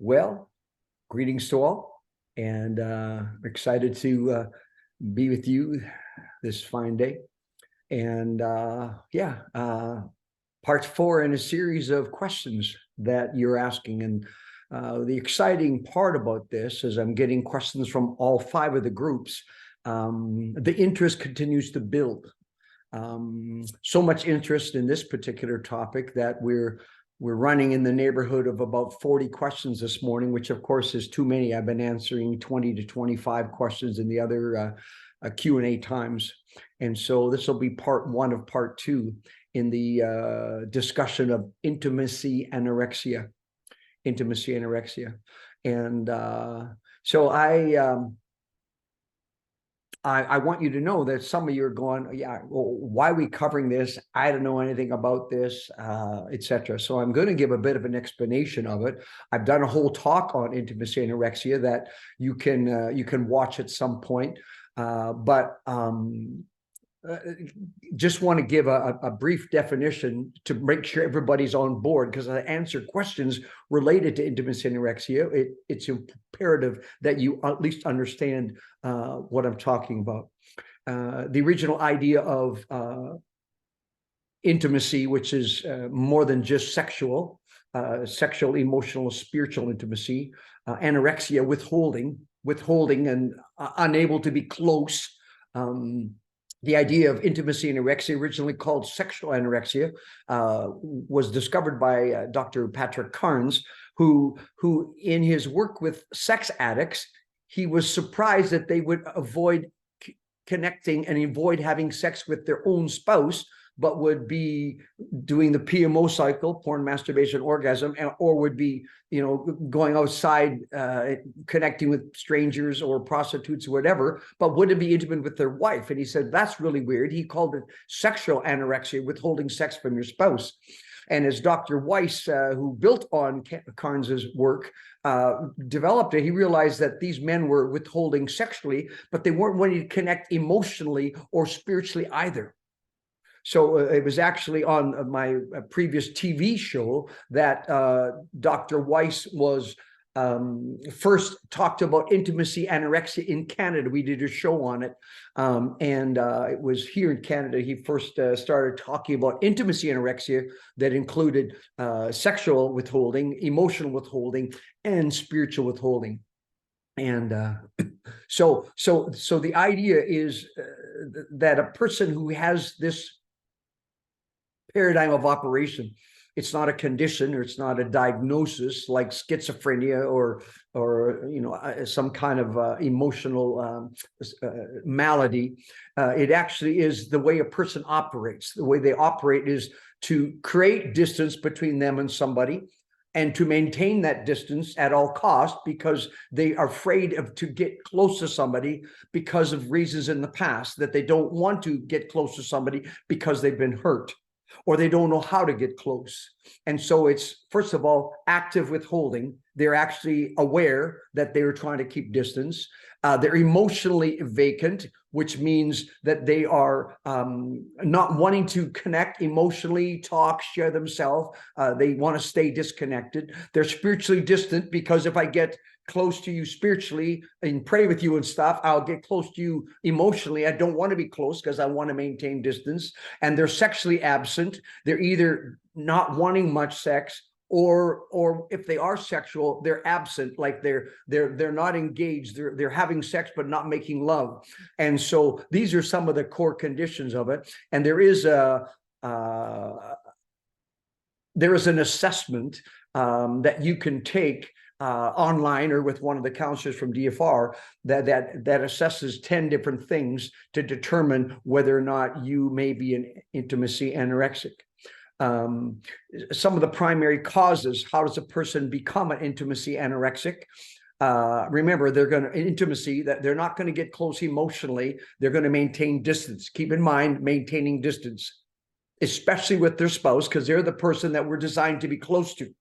Well, greetings to all, and excited to be with you this fine day. And part four in a series of questions that you're asking. And the exciting part about this is I'm getting questions from all five of the groups. The interest continues to build. So much interest in this particular topic that we're running in the neighborhood of about 40 questions this morning, which of course is too many. I've been answering 20 to 25 questions in the other Q&A times. And so this will be part one of part two in the discussion of intimacy anorexia. And so I want you to know that some of you are going, yeah, well, why are we covering this? I don't know anything about this, etc. So I'm going to give a bit of an explanation of it. I've done a whole talk on intimacy anorexia that you can watch at some point, but just want to give a brief definition to make sure everybody's on board, because I answer questions related to intimacy anorexia. It's imperative that you at least understand what I'm talking about. The original idea of intimacy, which is more than just sexual, emotional, spiritual intimacy, anorexia, withholding and unable to be close. The idea of intimacy anorexia, originally called sexual anorexia, was discovered by Dr. Patrick Carnes, who in his work with sex addicts, he was surprised that they would avoid connecting and avoid having sex with their own spouse, but would be doing the PMO cycle, porn, masturbation, orgasm, or would be, going outside, connecting with strangers or prostitutes or whatever, but wouldn't be intimate with their wife. And he said, that's really weird. He called it sexual anorexia, withholding sex from your spouse. And as Dr. Weiss, who built on Carnes's work, developed it, he realized that these men were withholding sexually, but they weren't wanting to connect emotionally or spiritually either. So it was actually on my previous TV show that Dr. Weiss was first talked about intimacy anorexia in Canada. We did a show on it. And it was here in Canada he first started talking about intimacy anorexia that included sexual withholding, emotional withholding, and spiritual withholding. And so the idea is that a person who has this paradigm of operation, it's not a condition, or it's not a diagnosis like schizophrenia or some kind of emotional malady. It actually is the way a person operates. The way they operate is to create distance between them and somebody, and to maintain that distance at all costs, because they are afraid to get close to somebody because of reasons in the past, that they don't want to get close to somebody because they've been hurt, or they don't know how to get close. And so it's, first of all, active withholding. They're actually aware that they're trying to keep distance. They're emotionally vacant, which means that they are not wanting to connect emotionally, talk, share themselves. They want to stay disconnected. They're spiritually distant, because if I get close to you spiritually and pray with you and stuff, I'll get close to you emotionally. I don't want to be close because I want to maintain distance. And they're sexually absent. They're either not wanting much sex, or if they are sexual, they're absent, like they're not engaged. They're having sex but not making love. And so these are some of the core conditions of it. And there is an assessment that you can take online or with one of the counselors from DFR that assesses 10 different things to determine whether or not you may be an intimacy anorexic. Some of the primary causes: how does a person become an intimacy anorexic? Remember, that they're not going to get close emotionally. They're going to maintain distance. Keep in mind, maintaining distance, especially with their spouse, because they're the person that we're designed to be close to.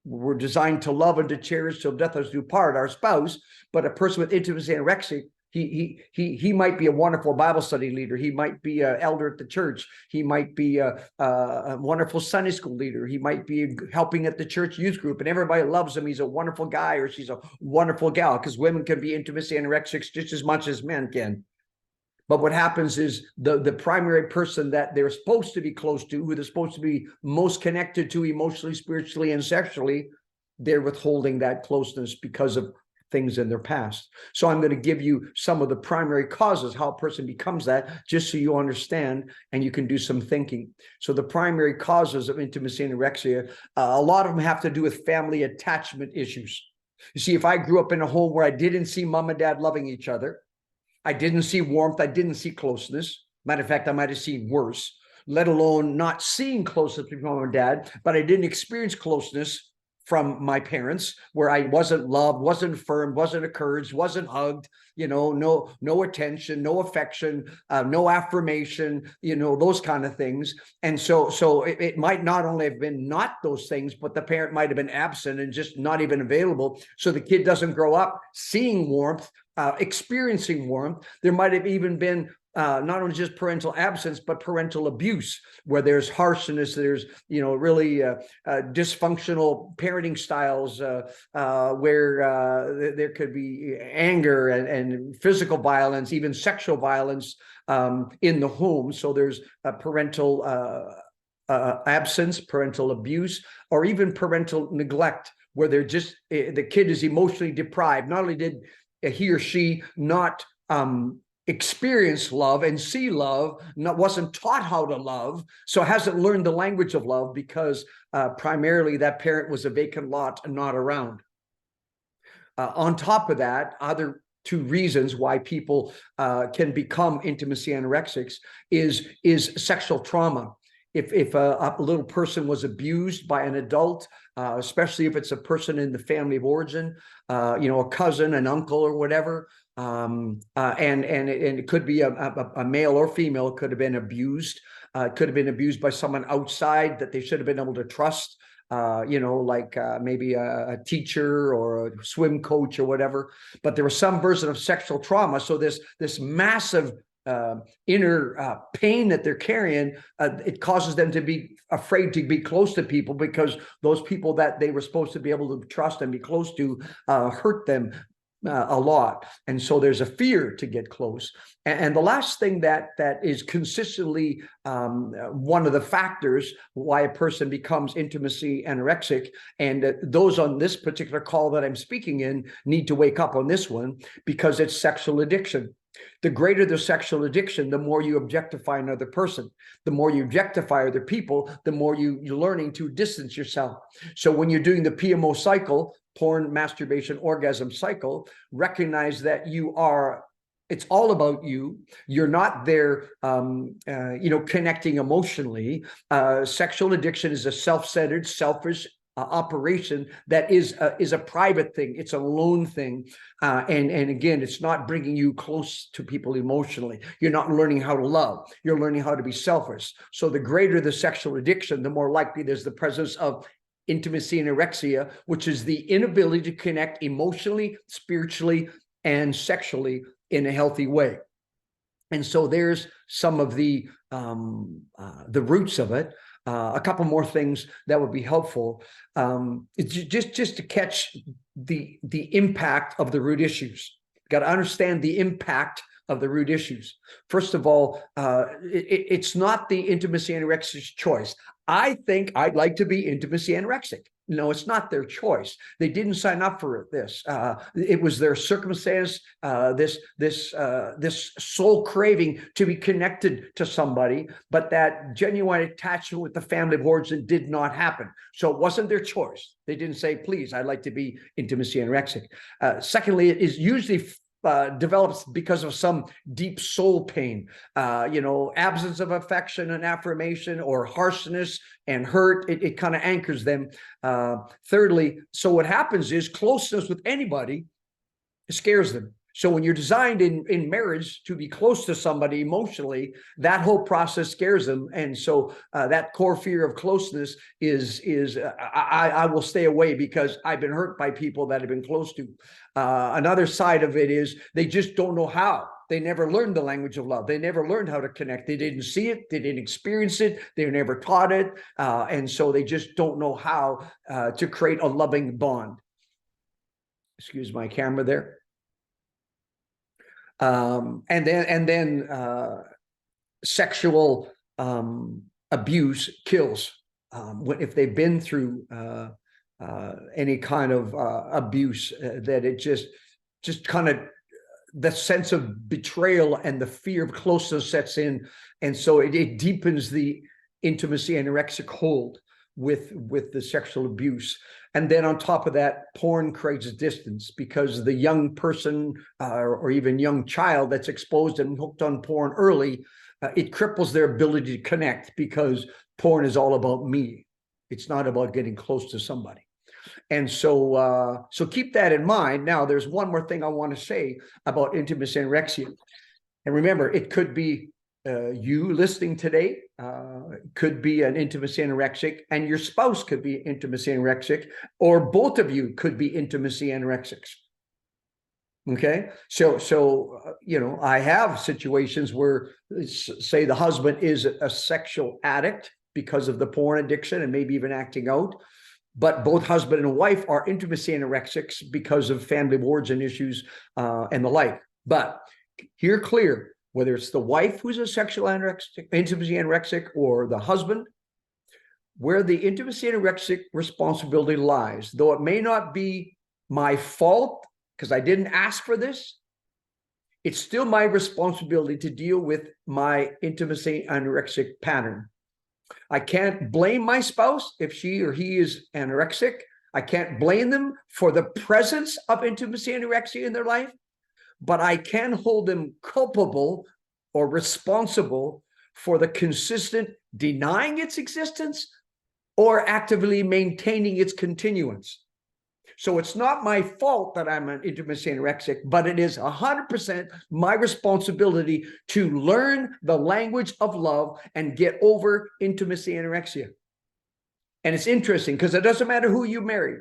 We're designed to love and to cherish till death us do part, our spouse. But a person with intimacy anorexia He might be a wonderful Bible study leader. He might be an elder at the church. He might be a wonderful Sunday school leader. He might be helping at the church youth group, and everybody loves him. He's a wonderful guy, or she's a wonderful gal, because women can be intimacy anorexics just as much as men can. But what happens is the primary person that they're supposed to be close to, who they're supposed to be most connected to emotionally, spiritually, and sexually, they're withholding that closeness because of things in their past. So I'm going to give you some of the primary causes, how a person becomes that, just so you understand and you can do some thinking. So the primary causes of intimacy anorexia, a lot of them have to do with family attachment issues. You see, if I grew up in a home where I didn't see mom and dad loving each other, I didn't see warmth, I didn't see closeness. Matter of fact, I might have seen worse, let alone not seeing closeness between mom and dad, but I didn't experience closeness from my parents, where I wasn't loved, wasn't affirmed, wasn't encouraged, wasn't hugged, no attention, no affection, no affirmation, those kind of things. And so it might not only have been not those things, but the parent might have been absent and just not even available. So the kid doesn't grow up seeing warmth, experiencing warmth. There might have even been not only just parental absence, but parental abuse, where there's harshness, there's, really dysfunctional parenting styles, where there could be anger and physical violence, even sexual violence in the home. So there's parental absence, parental abuse, or even parental neglect, where they're just, the kid is emotionally deprived. Not only did he or she not experience love and see love, wasn't taught how to love, so hasn't learned the language of love, because primarily that parent was a vacant lot and not around. On top of that, other two reasons why people can become intimacy anorexics is sexual trauma. If a little person was abused by an adult, especially if it's a person in the family of origin, a cousin, an uncle, or whatever, and it could be a male or female, it could have been abused. Could have been abused by someone outside that they should have been able to trust. Maybe a teacher or a swim coach or whatever. But there was some version of sexual trauma. So this massive inner pain that they're carrying, it causes them to be afraid to be close to people, because those people that they were supposed to be able to trust and be close to hurt them a lot. And so there's a fear to get close. And the last thing that is consistently one of the factors why a person becomes intimacy anorexic, and those on this particular call that I'm speaking in need to wake up on this one, because it's sexual addiction. The greater the sexual addiction, the more you objectify another person. The more you objectify other people, the more you're learning to distance yourself. So when you're doing the PMO cycle, porn, masturbation, orgasm cycle, recognize that it's all about you. You're not there, connecting emotionally. Sexual addiction is a self-centered, selfish operation that is a private thing. It's a lone thing. And again, it's not bringing you close to people emotionally. You're not learning how to love. You're learning how to be selfish. So the greater the sexual addiction, the more likely there's the presence of intimacy anorexia, which is the inability to connect emotionally, spiritually, and sexually in a healthy way. And so there's some of the roots of it. A couple more things that would be helpful. It's just to catch the impact of the root issues. Got to understand the impact of the root issues. First of all, it's not the intimacy anorexic's choice. I think I'd like to be intimacy anorexic. No, it's not their choice. They didn't sign up for this. It was their circumstance, this soul craving to be connected to somebody, but that genuine attachment with the family of origin did not happen. So it wasn't their choice. They didn't say, please, I'd like to be intimacy anorexic. Secondly, it is usually develops because of some deep soul pain, absence of affection and affirmation, or harshness and hurt. It kind of anchors them. Thirdly, so what happens is closeness with anybody scares them. So when you're designed in marriage to be close to somebody emotionally, that whole process scares them. And so that core fear of closeness is I will stay away because I've been hurt by people that have been close to. Another side of it is they just don't know how. They never learned the language of love. They never learned how to connect. They didn't see it. They didn't experience it. They were never taught it. And so they just don't know how to create a loving bond. Excuse my camera there. And then sexual abuse kills. If they've been through any kind of abuse, that it just kind of, the sense of betrayal and the fear of closeness sets in, and so it deepens the intimacy anorexic hold with the sexual abuse. And then on top of that, porn creates distance, because the young person or even young child that's exposed and hooked on porn early, it cripples their ability to connect, because porn is all about me. It's not about getting close to somebody. And so keep that in mind. Now, there's one more thing I want to say about intimacy anorexia. And remember, it could be you listening today, could be an intimacy anorexic, and your spouse could be intimacy anorexic, or both of you could be intimacy anorexics. Okay, so I have situations where, say, the husband is a sexual addict because of the porn addiction and maybe even acting out, but both husband and wife are intimacy anorexics because of family wars and issues and the like. But hear clear, whether it's the wife who's a sexual anorexic, intimacy anorexic, or the husband, where the intimacy anorexic responsibility lies, though it may not be my fault because I didn't ask for this, it's still my responsibility to deal with my intimacy anorexic pattern. I can't blame my spouse if she or he is anorexic. I can't blame them for the presence of intimacy anorexia in their life, but I can hold them culpable or responsible for the consistent denying its existence or actively maintaining its continuance. So it's not my fault that I'm an intimacy anorexic, but it is 100% my responsibility to learn the language of love and get over intimacy anorexia. And it's interesting because it doesn't matter who you marry.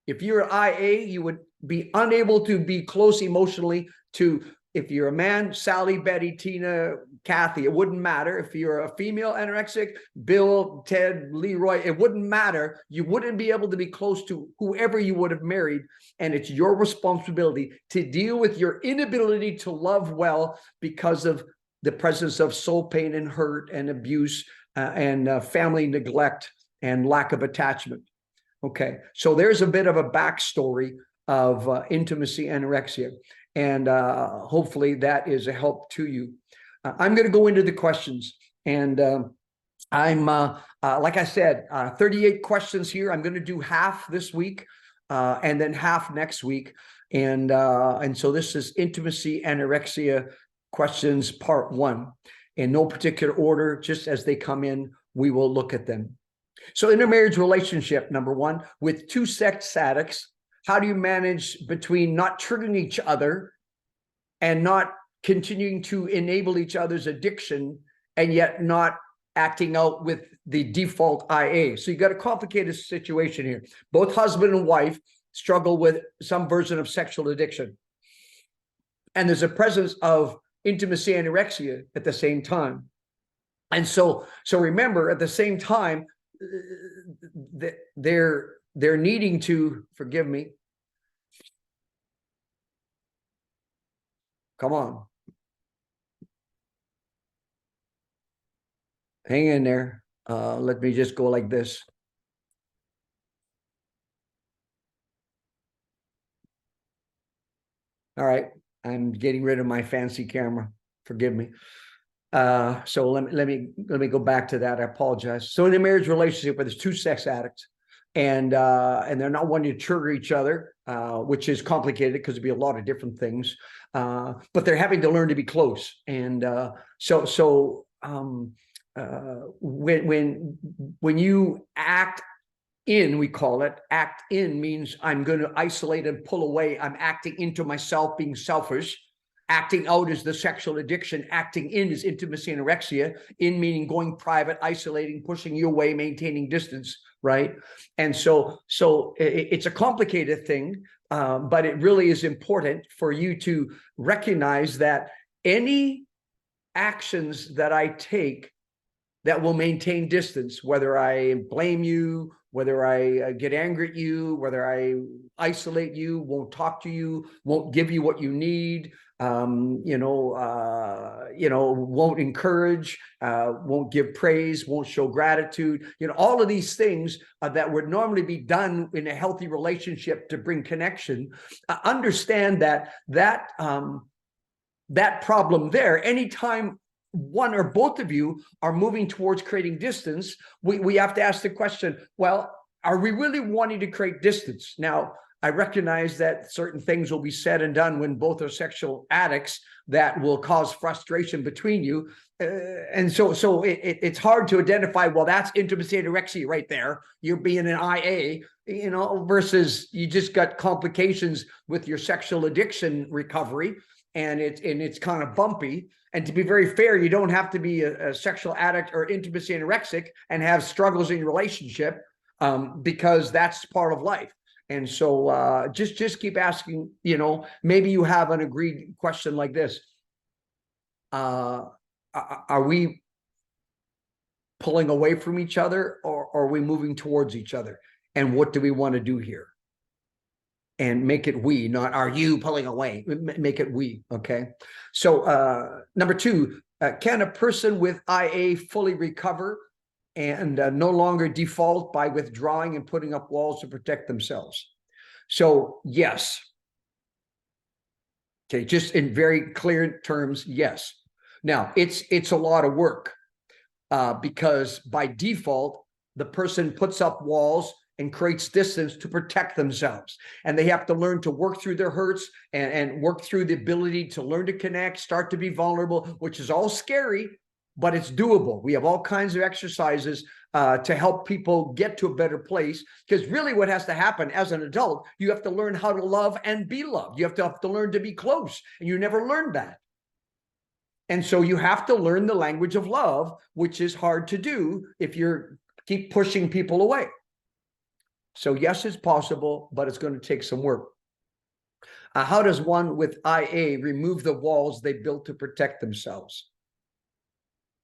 If you're an IA, you would be unable to be close emotionally to, if you're a man, Sally, Betty, Tina, Kathy, it wouldn't matter. If you're a female anorexic, Bill, Ted, Leroy, it wouldn't matter. You wouldn't be able to be close to whoever you would have married. And it's your responsibility to deal with your inability to love well because of the presence of soul pain and hurt and abuse and family neglect and lack of attachment. Okay, so there's a bit of a backstory of intimacy anorexia, and hopefully that is a help to you. I'm going to go into the questions, and I'm like I said, 38 questions here. I'm going to do half this week and then half next week, and so this is intimacy anorexia questions part 1, in no particular order, just as they come in, we will look at them. So in a marriage relationship, number 1, with two sex addicts, how do you manage between not triggering each other and not continuing to enable each other's addiction and yet not acting out with the default IA? So you got a complicated situation here. Both husband and wife struggle with some version of sexual addiction. And there's a presence of intimacy anorexia at the same time. And so remember, at the same time, they're needing to, forgive me, come on, hang in there. Let me just go like this. All right, I'm getting rid of my fancy camera, forgive me. So let me go back to that. I apologize. So in a marriage relationship where there's two sex addicts and they're not wanting to trigger each other, which is complicated because it'd be a lot of different things, but they're having to learn to be close. And when you act in, we call it. Act in means I'm going to isolate and pull away. I'm acting into myself, being selfish. Acting out is the sexual addiction. Acting in is intimacy, anorexia. In meaning going private, isolating, pushing you away, maintaining distance, right? And so it's a complicated thing, but it really is important for you to recognize that any actions that I take that will maintain distance, whether I blame you, whether I get angry at you, whether I isolate you, won't talk to you, won't give you what you need, won't encourage, won't give praise, won't show gratitude, all of these things that would normally be done in a healthy relationship to bring connection. Understand that problem there, anytime one or both of you are moving towards creating distance, we have to ask the question, well, are we really wanting to create distance? Now, I recognize that certain things will be said and done when both are sexual addicts that will cause frustration between you. And so it's hard to identify, well, that's intimacy anorexia right there. You're being an IA, versus you just got complications with your sexual addiction recovery. And it's kind of bumpy. And to be very fair, you don't have to be a sexual addict or intimacy anorexic and have struggles in your relationship, because that's part of life. And so just keep asking, maybe you have an agreed question like this. Are we pulling away from each other, or are we moving towards each other? And what do we want to do here? And make it we, not are you pulling away, make it we, okay? So number two, can a person with IA fully recover and no longer default by withdrawing and putting up walls to protect themselves? So yes. Okay, just in very clear terms, yes. Now, it's a lot of work because by default, the person puts up walls and creates distance to protect themselves. And they have to learn to work through their hurts and work through the ability to learn to connect, start to be vulnerable, which is all scary, but it's doable. We have all kinds of exercises to help people get to a better place, because really what has to happen as an adult, you have to learn how to love and be loved. You have to learn to be close, and you never learned that. And so you have to learn the language of love, which is hard to do if you're keep pushing people away. So yes, it's possible, but it's going to take some work. How does one with IA remove the walls they built to protect themselves?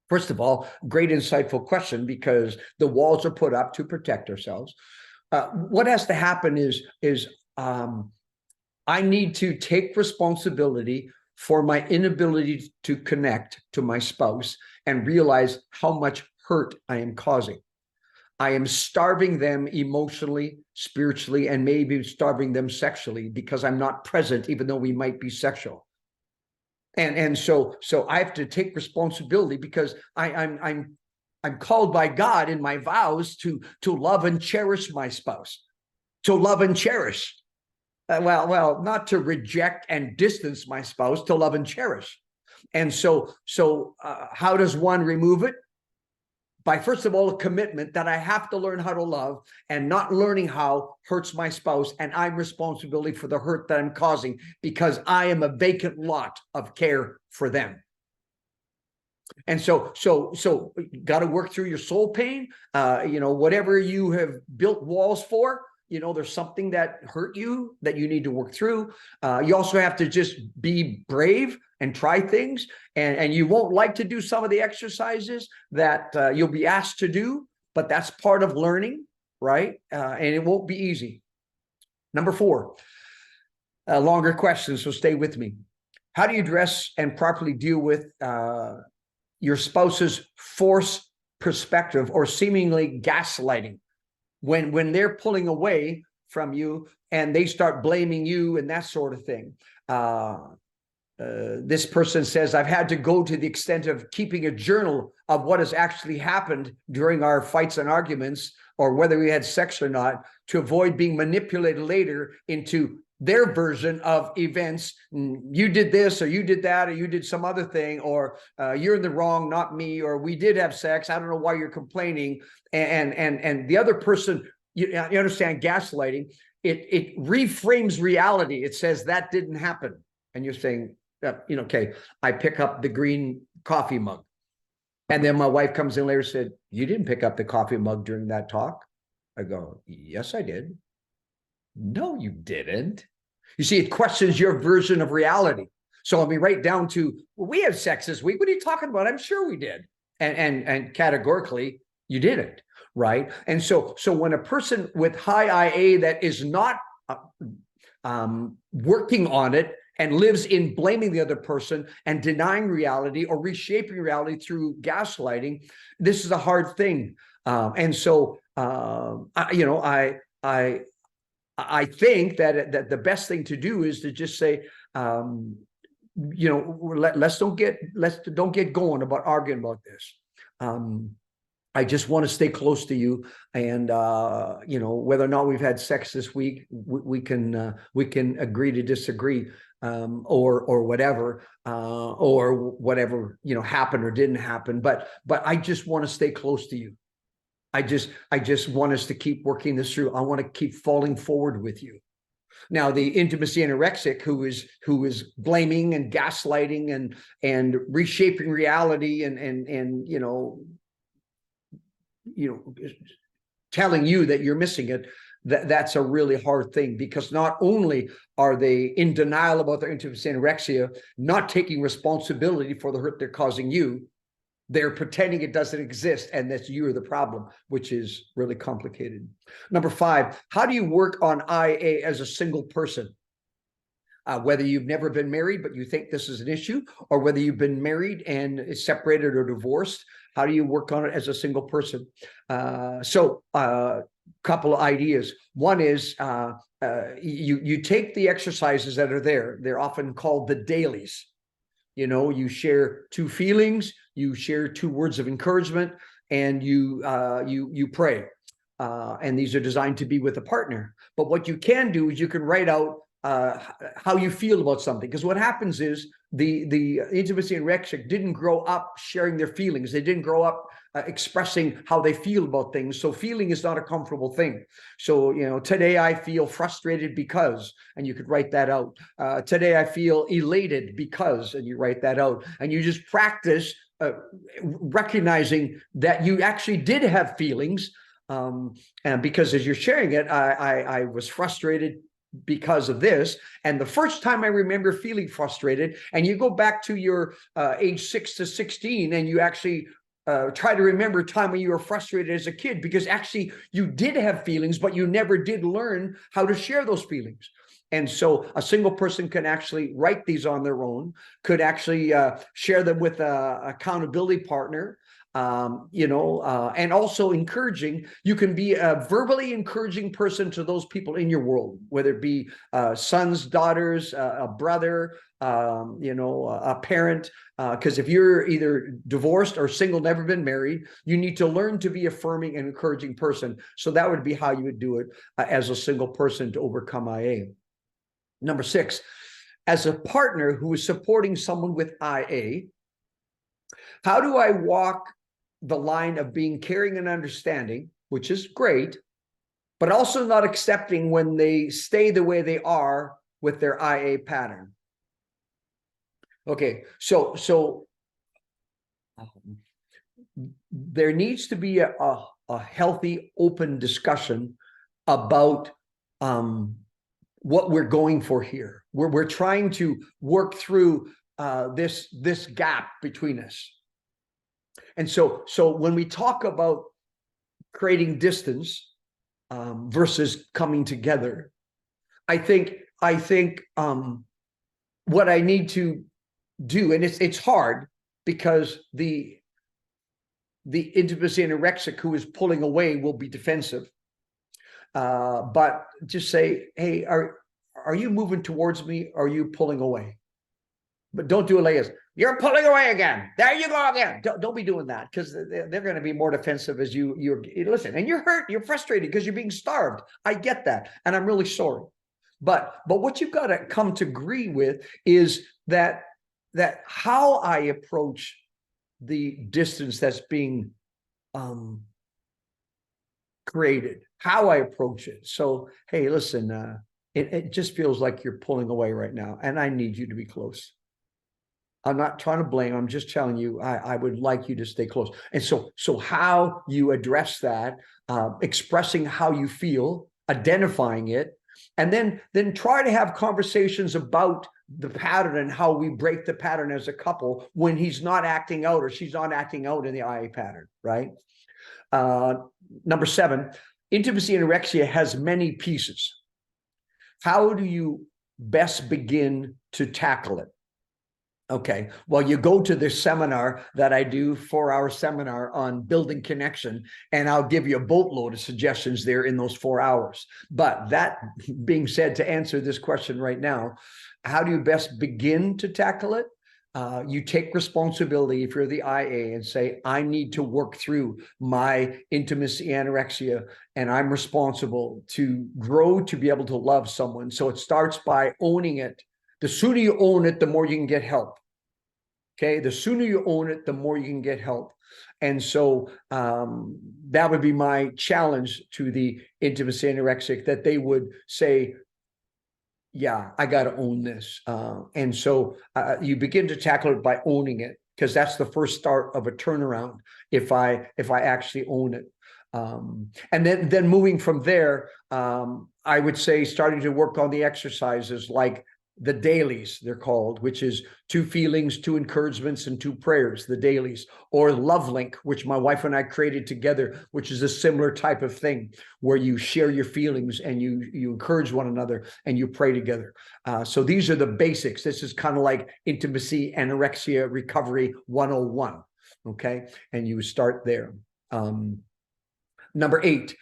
First of all, great insightful question, because the walls are put up to protect ourselves. What has to happen is I need to take responsibility for my inability to connect to my spouse and realize how much hurt I am causing. I am starving them emotionally, spiritually, and maybe starving them sexually because I'm not present, even though we might be sexual. And so I have to take responsibility, because I'm called by God in my vows to love and cherish my spouse, to love and cherish. Well, not to reject and distance my spouse, to love and cherish. And so how does one remove it? By, first of all, a commitment that I have to learn how to love, and not learning how hurts my spouse, and I'm responsible for the hurt that I'm causing because I am a vacant lot of care for them. And so you got to work through your soul pain, whatever you have built walls for. There's something that hurt you that you need to work through. You also have to just be brave and try things. And you won't like to do some of the exercises that you'll be asked to do, but that's part of learning, right? And it won't be easy. Number 4, longer question, so stay with me. How do you address and properly deal with your spouse's forced perspective or seemingly gaslighting? When they're pulling away from you and they start blaming you and that sort of thing. This person says, I've had to go to the extent of keeping a journal of what has actually happened during our fights and arguments, or whether we had sex or not, to avoid being manipulated later into their version of events. You did this, or you did that, or you did some other thing, or you're in the wrong, not me, or we did have sex. I don't know why you're complaining. And the other person you understand gaslighting, it reframes reality. It says that didn't happen. And you're saying, okay, I pick up the green coffee mug. And then my wife comes in later and said, you didn't pick up the coffee mug during that talk. I go, yes, I did. No, you didn't. You see, it questions your version of reality. So I mean, right down to, well, we had sex this week. What are you talking about? I'm sure we did. And categorically, you didn't, right? And so when a person with high IA that is not working on it and lives in blaming the other person and denying reality or reshaping reality through gaslighting, this is a hard thing. And so, I think that the best thing to do is to just say, let's don't get going about arguing about this. I just want to stay close to you, and whether or not we've had sex this week, we can agree to disagree, or whatever happened or didn't happen. But I just want to stay close to you. I just want us to keep working this through. I want to keep falling forward with you. Now, the intimacy anorexic who is blaming and gaslighting and reshaping reality and telling you that you're missing it, that's a really hard thing, because not only are they in denial about their intimacy anorexia, not taking responsibility for the hurt they're causing you, they're pretending it doesn't exist and that you're the problem, which is really complicated. Number 5, how do you work on IA as a single person? Whether you've never been married, but you think this is an issue, or whether you've been married and separated or divorced, how do you work on it as a single person? So couple of ideas. One is you take the exercises that are there. They're often called the dailies. You share 2 feelings, you share 2 words of encouragement, and you pray. And these are designed to be with a partner. But what you can do is you can write out how you feel about something, because what happens is the intimacy anorexic didn't grow up sharing their feelings. They didn't grow up expressing how they feel about things. So feeling is not a comfortable thing. So today I feel frustrated because, and you could write that out. Today I feel elated because, and you write that out. And you just practice recognizing that you actually did have feelings, and because as you're sharing it, I was frustrated because of this. And the first time I remember feeling frustrated, and you go back to your age 6 to 16, and you actually try to remember a time when you were frustrated as a kid, because actually you did have feelings, but you never did learn how to share those feelings. And so a single person can actually write these on their own, could actually share them with an accountability partner, and also encouraging. You can be a verbally encouraging person to those people in your world, whether it be sons, daughters, a brother, a parent, because if you're either divorced or single, never been married, you need to learn to be affirming and encouraging person. So that would be how you would do it as a single person to overcome IA. Number 6, as a partner who is supporting someone with IA, how do I walk the line of being caring and understanding, which is great, but also not accepting when they stay the way they are with their IA pattern? Okay, so there needs to be a healthy, open discussion about what we're going for here. We're trying to work through this gap between us. And so when we talk about creating distance versus coming together, I think what I need to do, and it's hard because the intimacy anorexic who is pulling away will be defensive, but just say, hey, are you moving towards me, or are you pulling away? But don't do it like this. You're pulling away again. There you go again. Don't be doing that, because they're going to be more defensive as you listen. And you're hurt. You're frustrated because you're being starved. I get that, and I'm really sorry. But what you've got to come to agree with is that how I approach the distance that's being created, how I approach it. So, hey, listen, it just feels like you're pulling away right now, and I need you to be close. I'm not trying to blame. I'm just telling you, I would like you to stay close. And so how you address that, expressing how you feel, identifying it, and then try to have conversations about the pattern and how we break the pattern as a couple when he's not acting out or she's not acting out in the IA pattern, right? Number 7, intimacy anorexia has many pieces. How do you best begin to tackle it? Okay, well, you go to this seminar that I do, 4-hour seminar on building connection, and I'll give you a boatload of suggestions there in those 4 hours. But that being said, to answer this question right now, how do you best begin to tackle it? You take responsibility if you're the IA and say, I need to work through my intimacy anorexia, and I'm responsible to grow to be able to love someone. So it starts by owning it. The sooner you own it, the more you can get help. Okay, the sooner you own it, the more you can get help. And so that would be my challenge to the intimacy anorexic, that they would say, yeah, I got to own this. And so you begin to tackle it by owning it, because that's the first start of a turnaround if I actually own it. And then moving from there, I would say starting to work on the exercises like the dailies, they're called, which is 2 feelings, 2 encouragements, and 2 prayers, the dailies, or Love Link, which my wife and I created together, which is a similar type of thing where you share your feelings and you encourage one another and you pray together. So these are the basics. This is kind of like intimacy anorexia recovery 101. Okay, and you start there. Number 8.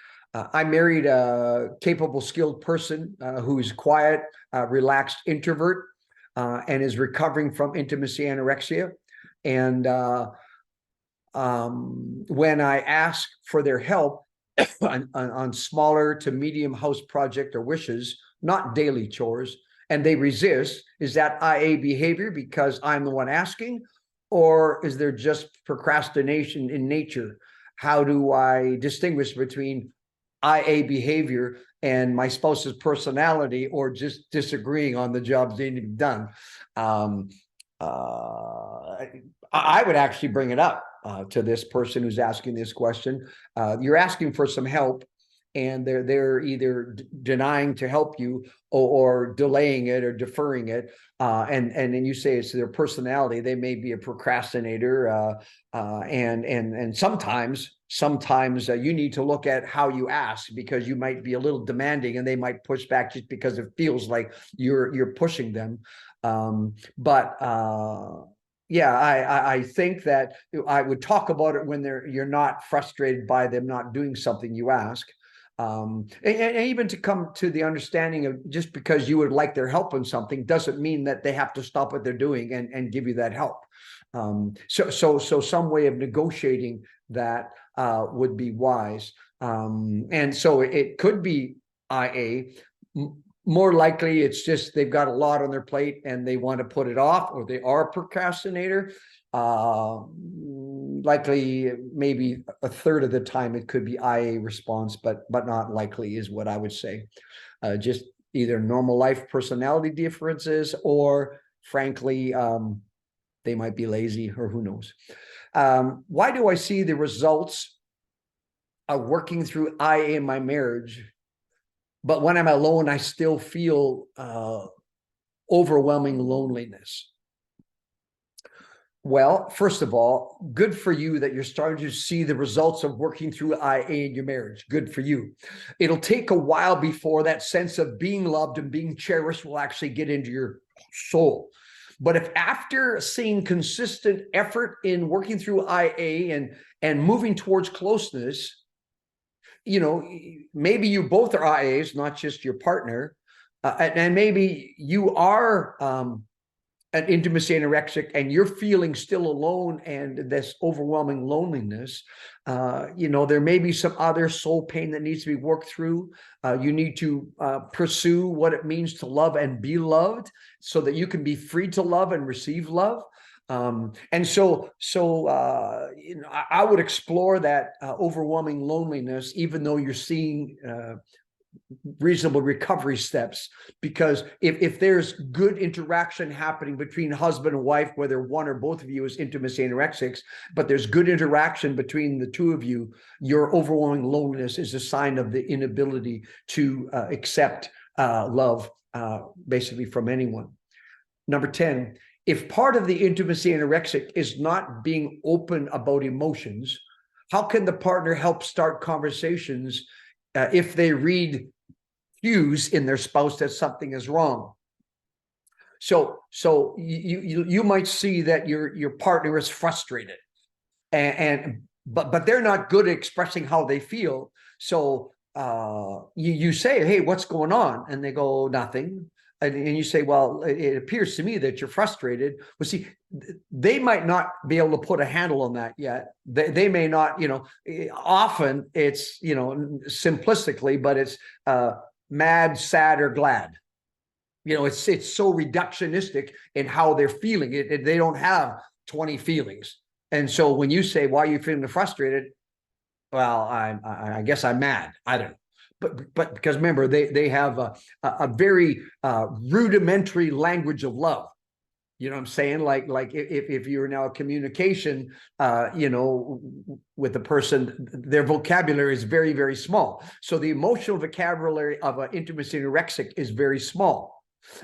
I married a capable, skilled person who is quiet, relaxed introvert, and is recovering from intimacy anorexia. And when I ask for their help on smaller to medium house project or wishes, not daily chores, and they resist, is that IA behavior because I'm the one asking, or is there just procrastination in nature? How do I distinguish between IA behavior and my spouse's personality, or just disagreeing on the jobs that need to be done? I would actually bring it up to this person who's asking this question. You're asking for some help, and they're either denying to help you or delaying it or deferring it. And then you say it's their personality. They may be a procrastinator, and sometimes you need to look at how you ask, because you might be a little demanding and they might push back just because it feels like you're pushing them. Yeah, I think that I would talk about it when you're not frustrated by them not doing something you ask. And even to come to the understanding of, just because you would like their help in something doesn't mean that they have to stop what they're doing and give you that help. So some way of negotiating that would be wise. And so it could be IA. More likely, it's just they've got a lot on their plate and they want to put it off, or they are a procrastinator. Likely, maybe a third of the time, it could be IA response, but not likely is what I would say. Just either normal life personality differences, or frankly, they might be lazy, or who knows. Why do I see the results of working through IA in my marriage, but when I'm alone, I still feel overwhelming loneliness? Well, first of all, good for you that you're starting to see the results of working through IA in your marriage. Good for you. It'll take a while before that sense of being loved and being cherished will actually get into your soul. But if after seeing consistent effort in working through IA and moving towards closeness, maybe you both are IAs, not just your partner, and maybe you are an intimacy anorexic and you're feeling still alone and this overwhelming loneliness, there may be some other soul pain that needs to be worked through. You need to pursue what it means to love and be loved, so that you can be free to love and receive love. And so you know, I would explore that overwhelming loneliness, even though you're seeing reasonable recovery steps, because if there's good interaction happening between husband and wife, whether one or both of you is intimacy anorexics, but there's good interaction between the two of you, your overwhelming loneliness is a sign of the inability to accept love basically from anyone. Number 10, if part of the intimacy anorexic is not being open about emotions, how can the partner help start conversations if they read cues in their spouse that something is wrong? So you might see that your partner is frustrated, but they're not good at expressing how they feel. So you say, hey, what's going on? And they go, nothing. And you say, well, it appears to me that you're frustrated. Well, see, they might not be able to put a handle on that yet. They may not, you know, often it's, you know, simplistically, but it's mad, sad, or glad. You know, it's so reductionistic in how they're feeling it. They don't have 20 feelings. And so when you say, why are you feeling frustrated? Well, I guess I'm mad. I don't know. But because remember, they have a very rudimentary language of love. You know what I'm saying? Like if you're now a communication, you know, with a person, their vocabulary is very, very small. So the emotional vocabulary of an intimacy anorexic is very small.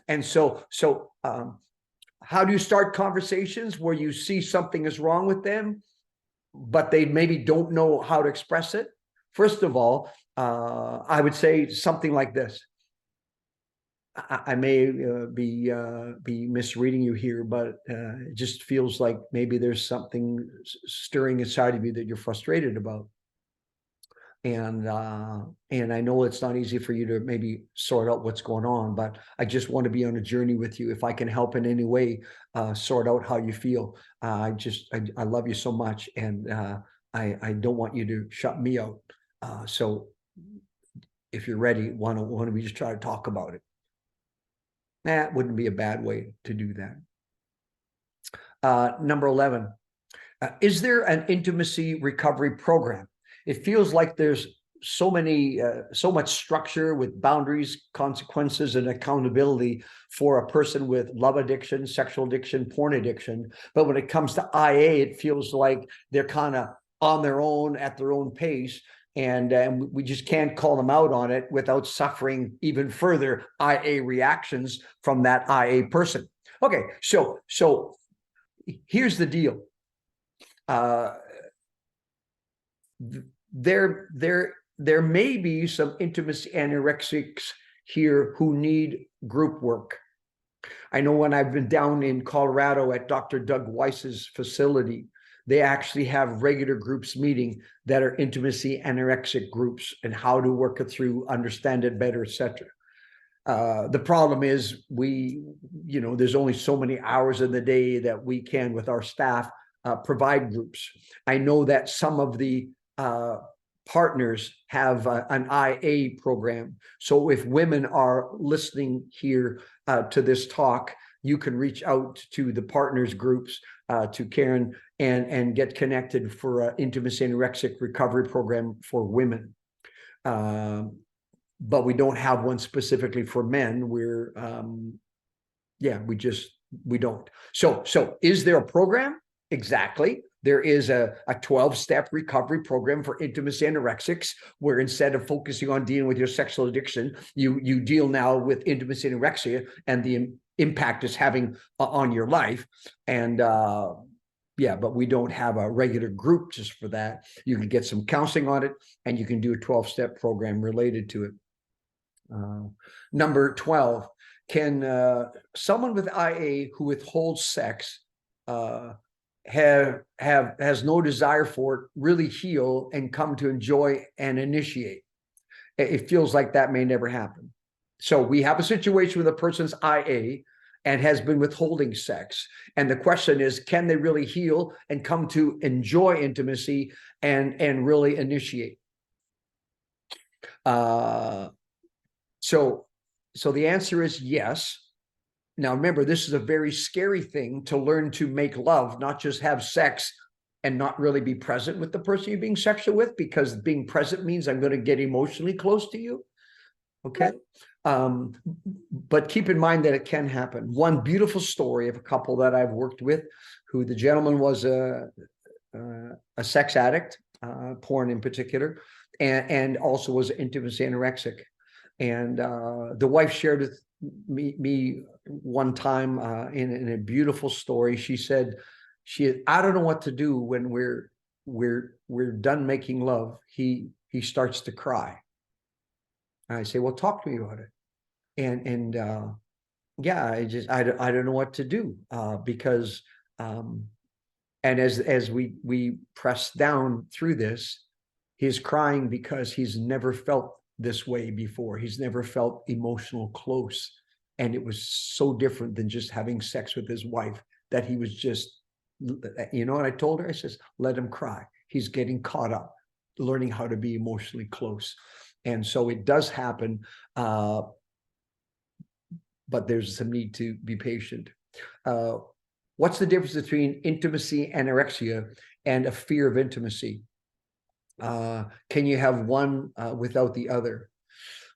And so how do you start conversations where you see something is wrong with them, but they maybe don't know how to express it? First of all, I would say something like this. I may be misreading you here, but it just feels like maybe there's something stirring inside of you that you're frustrated about. And I know it's not easy for you to maybe sort out what's going on, but I just want to be on a journey with you. If I can help in any way, sort out how you feel. I love you so much, and I don't want you to shut me out. So if you're ready, why don't we just try to talk about it? That wouldn't be a bad way to do that. Number 11, is there an intimacy recovery program? It feels like there's so much structure with boundaries, consequences, and accountability for a person with love addiction, sexual addiction, porn addiction. But when it comes to IA, it feels like they're kind of on their own at their own pace. And we just can't call them out on it without suffering even further IA reactions from that IA person. Okay, so here's the deal. There may be some intimacy anorexics here who need group work. I know when I've been down in Colorado at Dr. Doug Weiss's facility, they actually have regular groups meeting that are intimacy anorexic groups, and how to work it through, understand it better, etc. The problem is there's only so many hours in the day that we can, with our staff, provide groups. I know that some of the partners have an IA program. So if women are listening here to this talk, you can reach out to the partners groups, to Karen, and get connected for an intimacy anorexic recovery program for women. But we don't have one specifically for men. We don't. So is there a program? Exactly. There is a 12-step recovery program for intimacy anorexics, where instead of focusing on dealing with your sexual addiction, you deal now with intimacy anorexia and the impact it's having on your life. And but we don't have a regular group just for that. You can get some counseling on it, and you can do a 12-step program related to it. Number 12, can someone with IA who withholds sex has no desire for it really heal and come to enjoy and initiate? It feels like that may never happen. So we have a situation with a person's IA and has been withholding sex, and the question is, can they really heal and come to enjoy intimacy and really initiate? So the answer is yes. Now, remember, this is a very scary thing to learn to make love, not just have sex and not really be present with the person you're being sexual with, because being present means I'm going to get emotionally close to you. Okay. But keep in mind that it can happen. One beautiful story of a couple that I've worked with, who the gentleman was a sex addict, porn in particular, and also was intimacy anorexic. And the wife shared with me one time in a beautiful story. She said, I don't know what to do when we're done making love. He starts to cry. And I say, well, talk to me about it. And yeah, I don't know what to do because and as we press down through this, he's crying because he's never felt this way before. He's never felt emotional close. And it was so different than just having sex with his wife that he was just, you know what I told her? I says, let him cry. He's getting caught up, learning how to be emotionally close. And so it does happen, but there's some need to be patient. What's the difference between intimacy anorexia and a fear of intimacy? Can you have one without the other?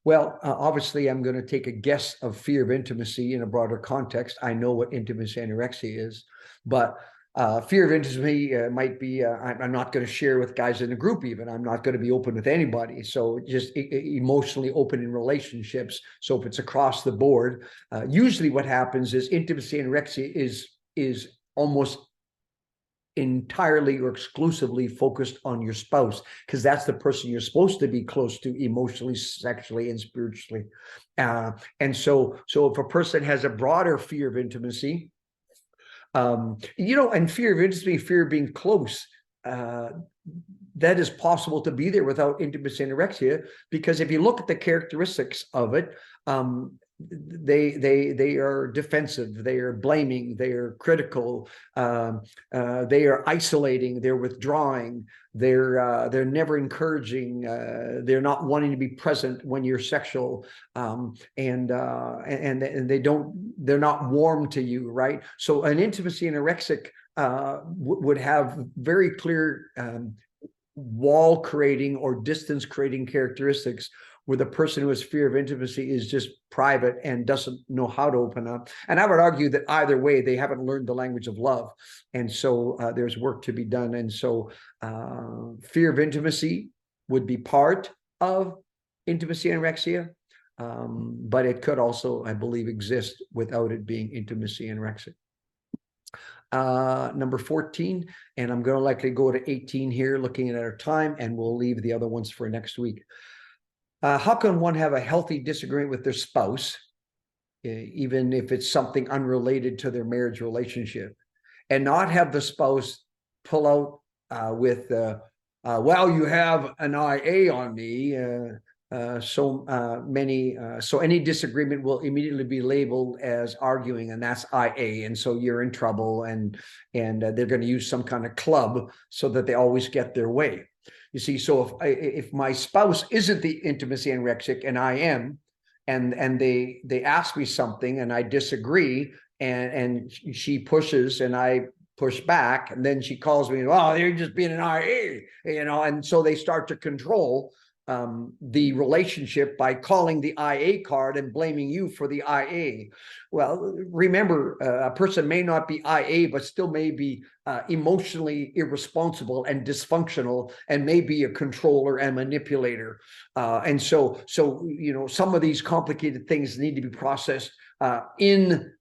Well, obviously, I'm going to take a guess of fear of intimacy in a broader context. I know what intimacy anorexia is, but fear of intimacy might be, I'm not going to share with guys in the group even. I'm not going to be open with anybody. So just emotionally open in relationships. So if it's across the board, usually what happens is intimacy anorexia is almost entirely or exclusively focused on your spouse, because that's the person you're supposed to be close to emotionally, sexually, and spiritually. And so if a person has a broader fear of intimacy, and fear of intimacy, fear of being close, that is possible to be there without intimacy anorexia, because if you look at the characteristics of it, they are defensive, they are blaming, they are critical, they are isolating, they're withdrawing, they're never encouraging, they're not wanting to be present when you're sexual, and they're not warm to you, right? So an intimacy anorexic would have very clear wall creating or distance creating characteristics, where the person who has fear of intimacy is just private and doesn't know how to open up. And I would argue that either way, they haven't learned the language of love. And so there's work to be done. And so fear of intimacy would be part of intimacy anorexia, but it could also, I believe, exist without it being intimacy anorexic. Number 14, and I'm going to likely go to 18 here, looking at our time, and we'll leave the other ones for next week. How can one have a healthy disagreement with their spouse, even if it's something unrelated to their marriage relationship, and not have the spouse pull out with, well, you have an IA on me, so any disagreement will immediately be labeled as arguing, and that's IA, and so you're in trouble, and they're going to use some kind of club so that they always get their way. You see, so if my spouse isn't the intimacy anorexic and I am, and they ask me something and I disagree, and she pushes and I push back, and then she calls me, oh, you're just being an IA, and so they start to control the relationship by calling the IA card and blaming you for the IA. Well, remember, a person may not be IA, but still may be emotionally irresponsible and dysfunctional, and may be a controller and manipulator. And so some of these complicated things need to be processed in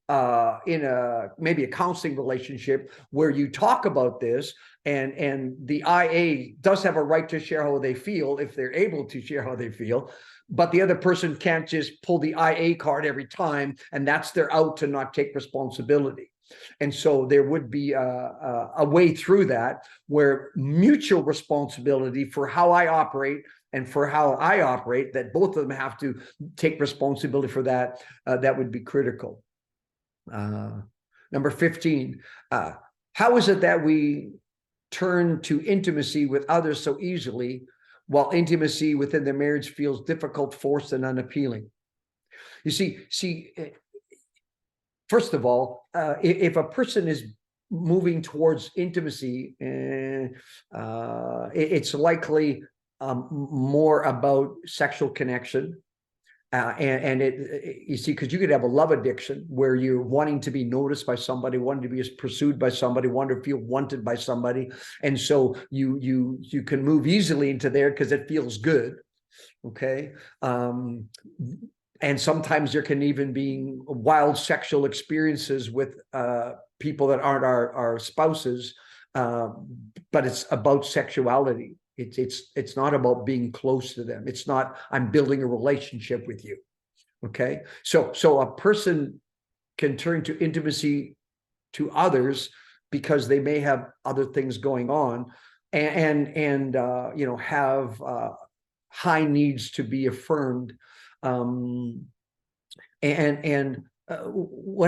maybe a counseling relationship, where you talk about this, and the IA does have a right to share how they feel if they're able to share how they feel, but the other person can't just pull the IA card every time, and that's their out to not take responsibility. And so there would be a way through that, where mutual responsibility for how I operate and for how I operate, that both of them have to take responsibility for that, that would be critical. Number 15, how is it that we turn to intimacy with others so easily, while intimacy within the marriage feels difficult, forced, and unappealing? You see, first of all, if a person is moving towards intimacy, it's likely more about sexual connection. And you see, because you could have a love addiction where you're wanting to be noticed by somebody, wanting to be pursued by somebody, wanting to feel wanted by somebody, and so you can move easily into there because it feels good. Okay. And sometimes there can even be wild sexual experiences with people that aren't our spouses, but it's about sexuality. It's not about being close to them. It's not, I'm building a relationship with you. Okay. So a person can turn to intimacy to others because they may have other things going on, and you know, have high needs to be affirmed. What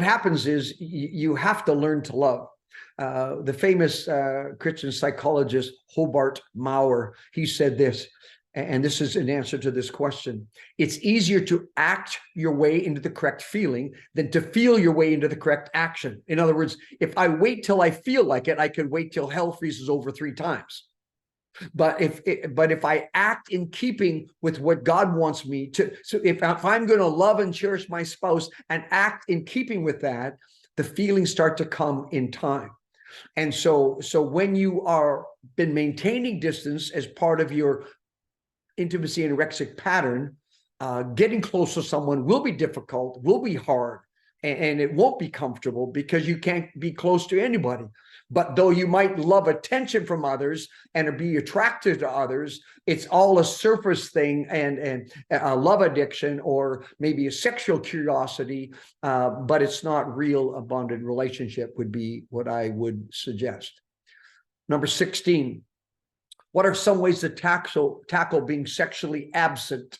happens is you have to learn to love. The famous Christian psychologist Hobart Maurer, he said this, and this is an answer to this question: it's easier to act your way into the correct feeling than to feel your way into the correct action. In other words, if I wait till I feel like it, I can wait till hell freezes over 3 times. But if I act in keeping with what God wants me to, so if I'm going to love and cherish my spouse and act in keeping with that, the feelings start to come in time. And so when you are been maintaining distance as part of your intimacy anorexic pattern, getting close to someone will be difficult, will be hard, and it won't be comfortable because you can't be close to anybody. But though you might love attention from others and be attracted to others, it's all a surface thing and a love addiction or maybe a sexual curiosity, but it's not real abundant relationship would be what I would suggest. Number 16, what are some ways to tackle being sexually absent,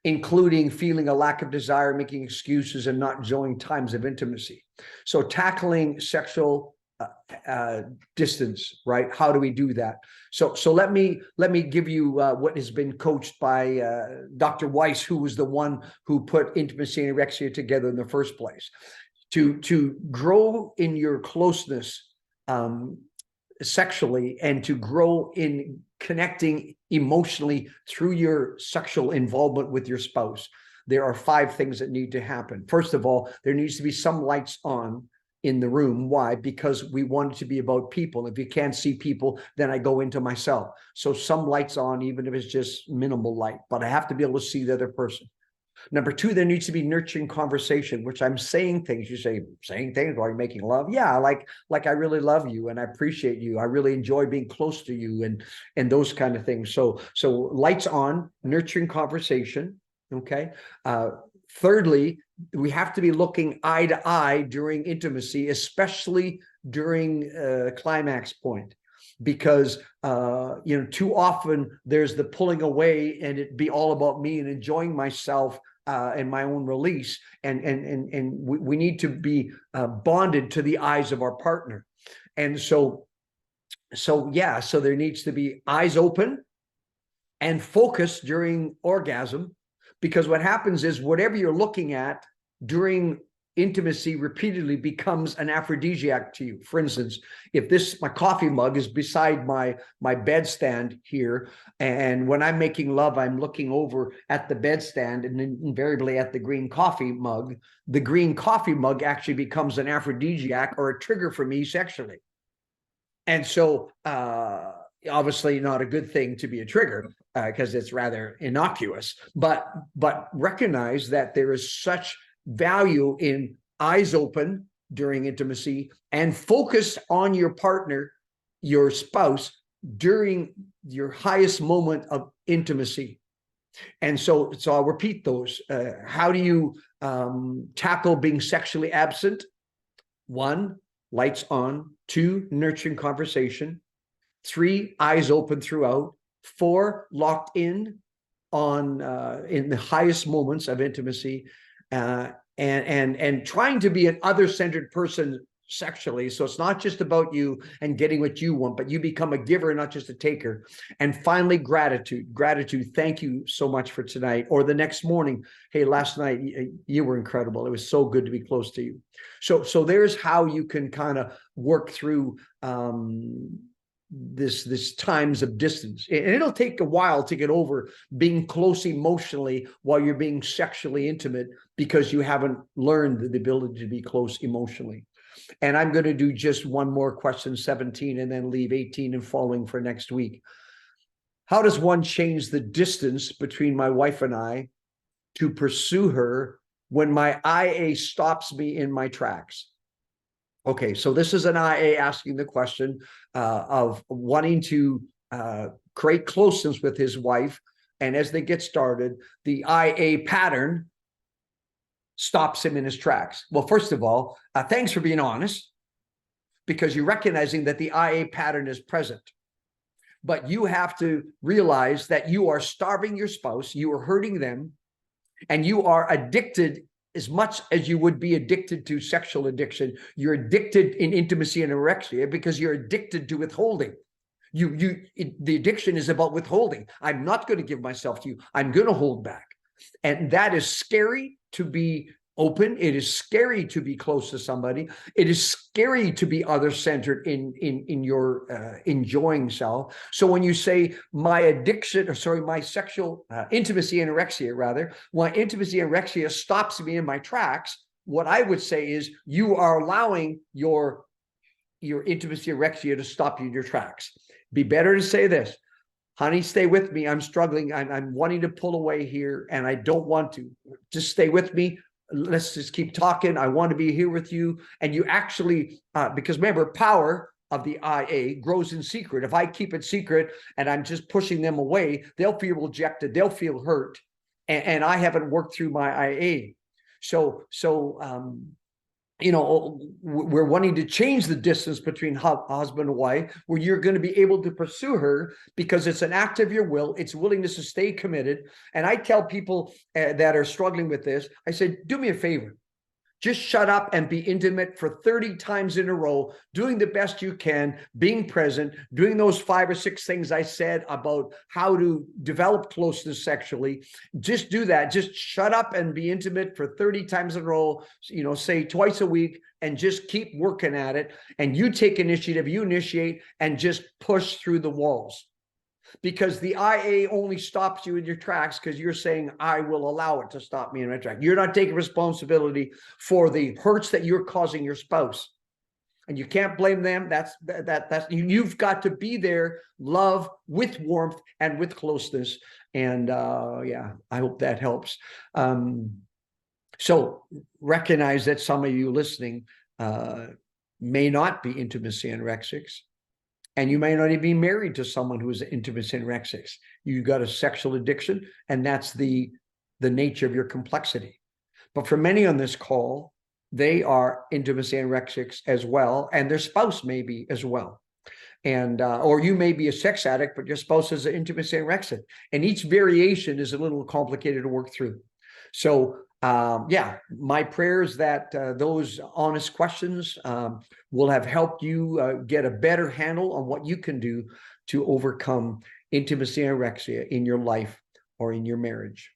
including feeling a lack of desire, making excuses, and not enjoying times of intimacy? So tackling sexual distance, right? How do we do that? So let me give you what has been coached by Dr. Weiss, who was the one who put intimacy and anorexia together in the first place. To grow in your closeness sexually and to grow in connecting emotionally through your sexual involvement with your spouse, there are 5 things that need to happen. First of all, there needs to be some lights on in the room. Why? Because we want it to be about people. If you can't see people, then I go into myself. So some lights on, even if it's just minimal light, but I have to be able to see the other person. Number 2, there needs to be nurturing conversation, which I'm saying things. You say, saying things while you're making love? Yeah, like I really love you and I appreciate you. I really enjoy being close to you and those kind of things. So lights on, nurturing conversation. Okay. Thirdly, we have to be looking eye to eye during intimacy, especially during climax point, because you know, too often there's the pulling away and it be all about me and enjoying myself and my own release, and we need to be bonded to the eyes of our partner. And so yeah, so there needs to be eyes open and focus during orgasm, because what happens is whatever you're looking at during intimacy repeatedly becomes an aphrodisiac to you. For instance, if my coffee mug is beside my bedstand here, and when I'm making love, I'm looking over at the bedstand and invariably at the green coffee mug, the green coffee mug actually becomes an aphrodisiac or a trigger for me sexually. And so obviously not a good thing to be a trigger, because it's rather innocuous, but recognize that there is such value in eyes open during intimacy and focus on your partner, your spouse, during your highest moment of intimacy. And so I'll repeat those. How do you tackle being sexually absent? 1, lights on. 2, nurturing conversation. 3, eyes open throughout. 4, locked in on in the highest moments of intimacy, and trying to be an other-centered person sexually. So it's not just about you and getting what you want, but you become a giver, not just a taker. And finally, gratitude. Gratitude. Thank you so much for tonight. Or the next morning, hey, last night you were incredible. It was so good to be close to you. So there's how you can kind of work through this times of distance, and it'll take a while to get over being close emotionally while you're being sexually intimate, because you haven't learned the ability to be close emotionally. And I'm going to do just one more question, 17, and then leave 18 and following for next week. How does one change the distance between my wife and I to pursue her when my IA stops me in my tracks? Okay, so this is an IA asking the question of wanting to create closeness with his wife. And as they get started, the IA pattern stops him in his tracks. Well, first of all, thanks for being honest, because you're recognizing that the IA pattern is present. But you have to realize that you are starving your spouse, you are hurting them, and you are addicted as much as you would be addicted to sexual addiction. You're addicted in intimacy and anorexia because you're addicted to withholding. The addiction is about withholding. I'm not going to give myself to you. I'm going to hold back. And that is scary to be open. It is scary to be close to somebody. It is scary to be other-centered in your enjoying self. So when you say my addiction, or sorry, my sexual intimacy anorexia, rather, when intimacy anorexia stops me in my tracks, what I would say is you are allowing your intimacy anorexia to stop you in your tracks. Be better to say this: honey, stay with me. I'm struggling. I'm wanting to pull away here, and I don't want to. Just stay with me. Let's just keep talking. I want to be here with you. And you actually, because remember, power of the IA grows in secret. If I keep it secret and I'm just pushing them away, they'll feel rejected. They'll feel hurt. And I haven't worked through my IA. So we're wanting to change the distance between husband and wife, where you're going to be able to pursue her because it's an act of your will. It's willingness to stay committed. And I tell people that are struggling with this, I said, do me a favor. Just shut up and be intimate for 30 times in a row, doing the best you can, being present, doing those 5 or 6 things I said about how to develop closeness sexually. Just do that. Just shut up and be intimate for 30 times in a row, say twice a week, and just keep working at it. And you take initiative, you initiate, and just push through the walls. Because the IA only stops you in your tracks because you're saying, I will allow it to stop me in my track. You're not taking responsibility for the hurts that you're causing your spouse. And you can't blame them. That's you've got to be there, love with warmth and with closeness. And yeah, I hope that helps. So recognize that some of you listening may not be intimacy anorexics. And you may not even be married to someone who is intimacy anorexics. You've got a sexual addiction, and that's the nature of your complexity. But for many on this call, they are intimacy anorexics as well, and their spouse may be as well. And or you may be a sex addict, but your spouse is an intimacy anorexic. And each variation is a little complicated to work through. So yeah, my prayer is that those honest questions will have helped you get a better handle on what you can do to overcome intimacy anorexia in your life or in your marriage.